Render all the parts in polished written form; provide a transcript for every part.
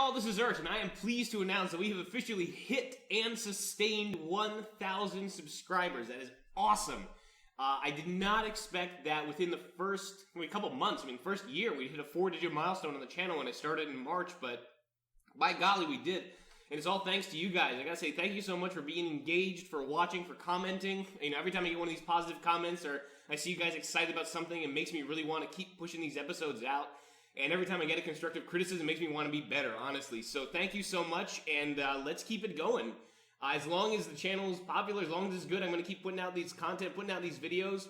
y'all, this is Urt, and I am pleased to announce that we have officially hit and sustained 1,000 subscribers. That is awesome. I did not expect that within the first couple months, first year, we hit a 4-digit milestone on the channel when it started in March, but by golly, we did. And it's all thanks to you guys. I gotta say thank you so much for being engaged, for watching, for commenting. Every time I get one of these positive comments or I see you guys excited about something, it makes me really want to keep pushing these episodes out. And every time I get a constructive criticism, it makes me want to be better, honestly. So thank you so much, and let's keep it going. As long as the channel is popular, as long as it's good, I'm going to keep putting out these putting out these videos,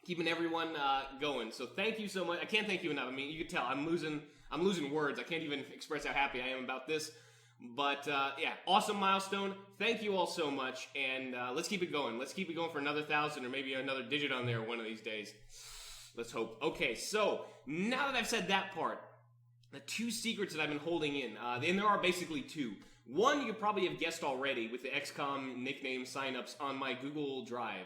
keeping everyone going. So thank you so much. I can't thank you enough. You can tell I'm losing words. I can't even express how happy I am about this. But yeah, awesome milestone. Thank you all so much, and let's keep it going. Let's keep it going for another 1,000 or maybe another digit on there one of these days. Let's hope. Okay, so now that I've said that part, the two secrets that I've been holding in, and there are basically two. One, you probably have guessed already with the XCOM nickname signups on my Google Drive.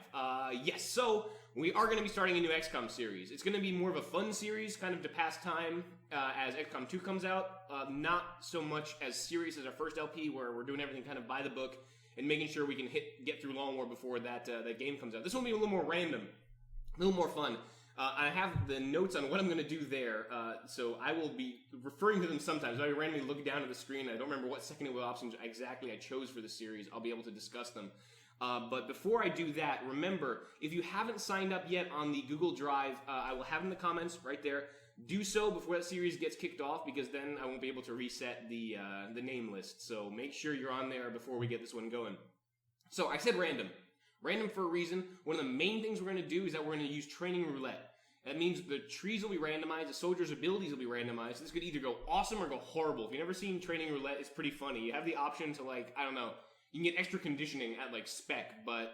Yes, so we are going to be starting a new XCOM series. It's going to be more of a fun series, kind of to pass time as XCOM 2 comes out. Not so much as serious as our first LP, where we're doing everything kind of by the book and making sure we can get through Long War before that game comes out. This one will be a little more random, a little more fun. I have the notes on what I'm going to do there, so I will be referring to them sometimes. I randomly look down at the screen. I don't remember what second wheel options exactly I chose for the series. I'll be able to discuss them. But before I do that, remember, if you haven't signed up yet on the Google Drive, I will have in the comments right there. Do so before that series gets kicked off, because then I won't be able to reset the name list. So make sure you're on there before we get this one going. So I said random. Random for a reason. One of the main things we're going to do is that we're going to use training roulette. That means the trees will be randomized, the soldiers' abilities will be randomized. This could either go awesome or go horrible. If you've never seen training roulette, it's pretty funny. You have the option to, I don't know, you can get extra conditioning at, spec, but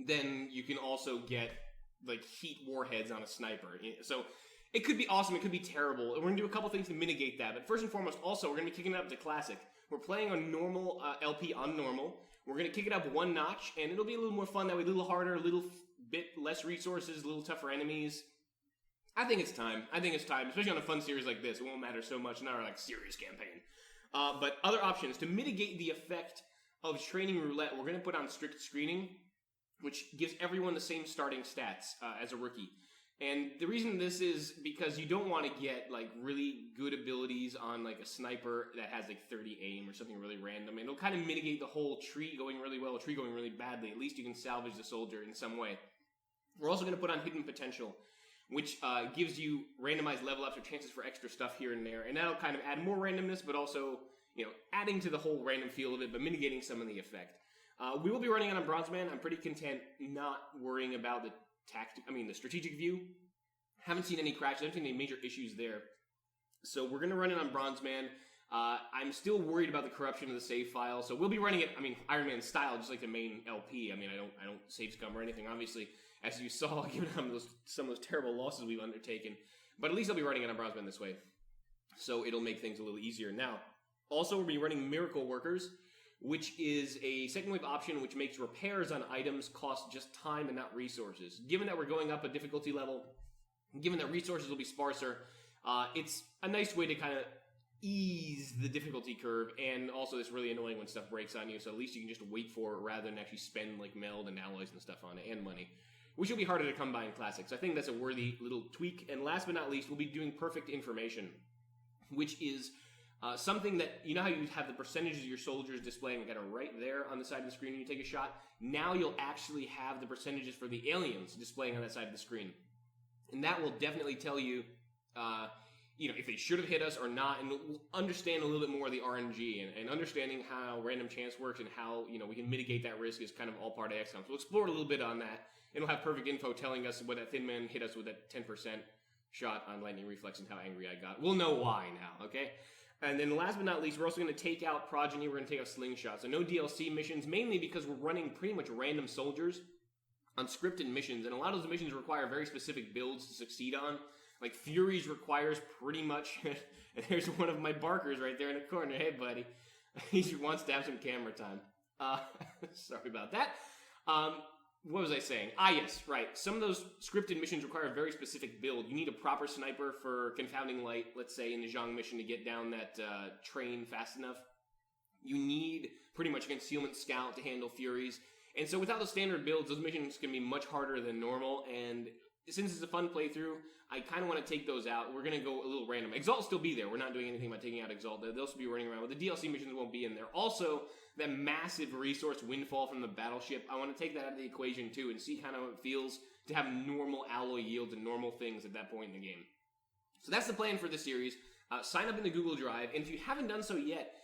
then you can also get, heat warheads on a sniper. So it could be awesome, it could be terrible. We're going to do a couple things to mitigate that. But first and foremost, also, we're going to be kicking it up to Classic. We're playing on normal LP on normal. We're going to kick it up one notch, and it'll be a little more fun that way, a little harder, a little bit less resources, a little tougher enemies. I think it's time. Especially on a fun series like this. It won't matter so much in our, serious campaign. But other options, to mitigate the effect of training roulette, we're going to put on strict screening, which gives everyone the same starting stats as a rookie. And the reason this is because you don't want to get, really good abilities on, a sniper that has, 30 aim or something really random. And it'll kind of mitigate the whole tree going really well, a tree going really badly. At least you can salvage the soldier in some way. We're also going to put on hidden potential, which gives you randomized level ups or chances for extra stuff here and there. And that'll kind of add more randomness, but also, adding to the whole random feel of it, but mitigating some of the effect. We will be running on a Bronze Man. I'm pretty content not worrying about the strategic view. Haven't seen any crashes, haven't seen any major issues there. So we're going to run it on Bronze Man. I'm still worried about the corruption of the save file, so we'll be running it, Iron Man style, just like the main LP. I don't save scum or anything, obviously, as you saw, given some of those terrible losses we've undertaken. But at least I'll be running it on Bronze Man this way, so it'll make things a little easier. Now, also we'll be running Miracle Workers, which is a second wave option which makes repairs on items cost just time and not resources. Given that we're going up a difficulty level, given that resources will be sparser, it's a nice way to kind of ease the difficulty curve, and also it's really annoying when stuff breaks on you, so at least you can just wait for it rather than actually spend meld and alloys and stuff on it, and money, which will be harder to come by in Classic. So I think that's a worthy little tweak. And last but not least, we'll be doing perfect information, which is something that, you know how you have the percentages of your soldiers displaying kind of right there on the side of the screen when you take a shot? Now you'll actually have the percentages for the aliens displaying on that side of the screen. And that will definitely tell you, if they should have hit us or not, and we'll understand a little bit more of the RNG, and understanding how random chance works and how, we can mitigate that risk is kind of all part of XCOM. So we'll explore a little bit on that, and we'll have perfect info telling us what that Thin Man hit us with that 10% shot on Lightning Reflex and how angry I got. We'll know why now, okay? And then last but not least, we're also going to take out Progeny, we're going to take out Slingshot. So no DLC missions, mainly because we're running pretty much random soldiers on scripted missions, and a lot of those missions require very specific builds to succeed on. Furies requires pretty much, and there's one of my barkers right there in the corner. Hey, buddy. He wants to have some camera time. Sorry about that. what was I saying? Ah, yes, right. Some of those scripted missions require a very specific build. You need a proper sniper for Confounding Light, let's say in the Zhang mission, to get down that train fast enough. You need pretty much a Concealment Scout to handle Furies. And so without the standard builds, those missions can be much harder than normal, and since it's a fun playthrough, I kind of want to take those out. We're going to go a little random. Exalt will still be there. We're not doing anything about taking out Exalt. They'll still be running around, but the DLC missions won't be in there. Also, that massive resource windfall from the battleship, I want to take that out of the equation too and see kind of how it feels to have normal alloy yields and normal things at that point in the game. So that's the plan for this series. Sign up in the Google Drive, and if you haven't done so yet,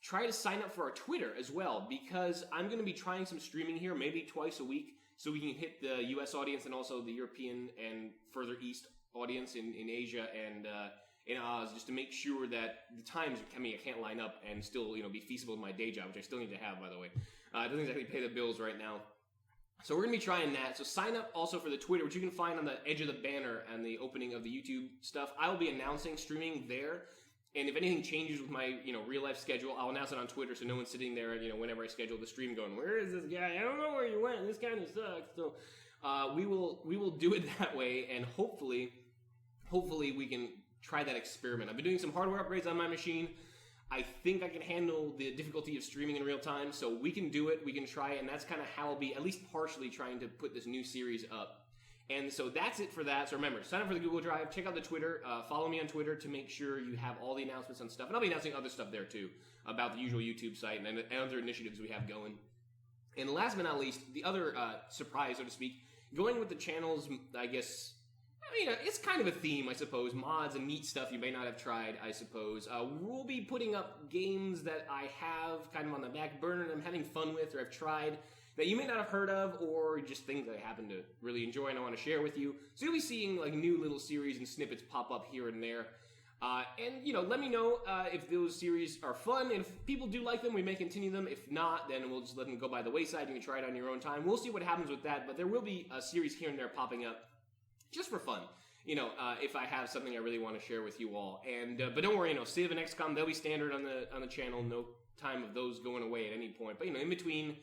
try to sign up for our Twitter as well, because I'm going to be trying some streaming here, maybe twice a week, so we can hit the U.S. audience and also the European and further east audience in Asia and in Oz, just to make sure that the times, I mean, I can't line up and still, be feasible in my day job, which I still need to have, by the way. It doesn't exactly pay the bills right now. So we're going to be trying that. So sign up also for the Twitter, which you can find on the edge of the banner and the opening of the YouTube stuff. I will be announcing streaming there. And if anything changes with my, real life schedule, I'll announce it on Twitter so no one's sitting there, whenever I schedule the stream going, where is this guy? I don't know where you went. This kind of sucks. So we will do it that way, and hopefully we can try that experiment. I've been doing some hardware upgrades on my machine. I think I can handle the difficulty of streaming in real time, so we can do it. We can try it, and that's kind of how I'll be at least partially trying to put this new series up. And so that's it for that. So remember, sign up for the Google Drive, check out the Twitter, follow me on Twitter to make sure you have all the announcements on stuff. And I'll be announcing other stuff there too, about the usual YouTube site and other initiatives we have going. And last but not least, the other surprise, so to speak, going with the channel's, I guess, it's kind of a theme, I suppose. Mods and neat stuff you may not have tried, I suppose. We'll be putting up games that I have kind of on the back burner and I'm having fun with or I've tried that you may not have heard of, or just things that I happen to really enjoy and I want to share with you. So you'll be seeing like new little series and snippets pop up here and there. And, let me know if those series are fun, and if people do like them, we may continue them. If not, then we'll just let them go by the wayside. You can try it on your own time. We'll see what happens with that, but there will be a series here and there popping up just for fun. If I have something I really want to share with you all. And but don't worry, Civ and XCOM, they'll be standard on the channel. No time of those going away at any point. But, in between,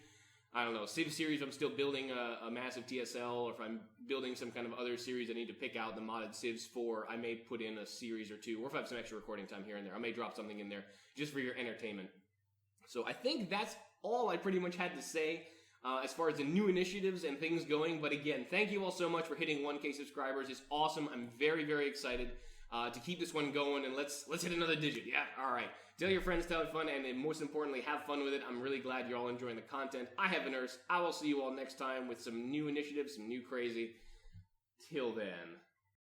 I don't know, Civ series, I'm still building a massive TSL, or if I'm building some kind of other series I need to pick out the modded Civs for, I may put in a series or two, or if I have some extra recording time here and there, I may drop something in there just for your entertainment. So I think that's all I pretty much had to say as far as the new initiatives and things going. But again, thank you all so much for hitting 1K subscribers. It's awesome. I'm very, very excited to keep this one going, and let's hit another digit. Yeah, all right. Tell your friends to have fun, and most importantly, have fun with it. I'm really glad you're all enjoying the content. I have been Urs. I will see you all next time with some new initiatives, some new crazy. Till then.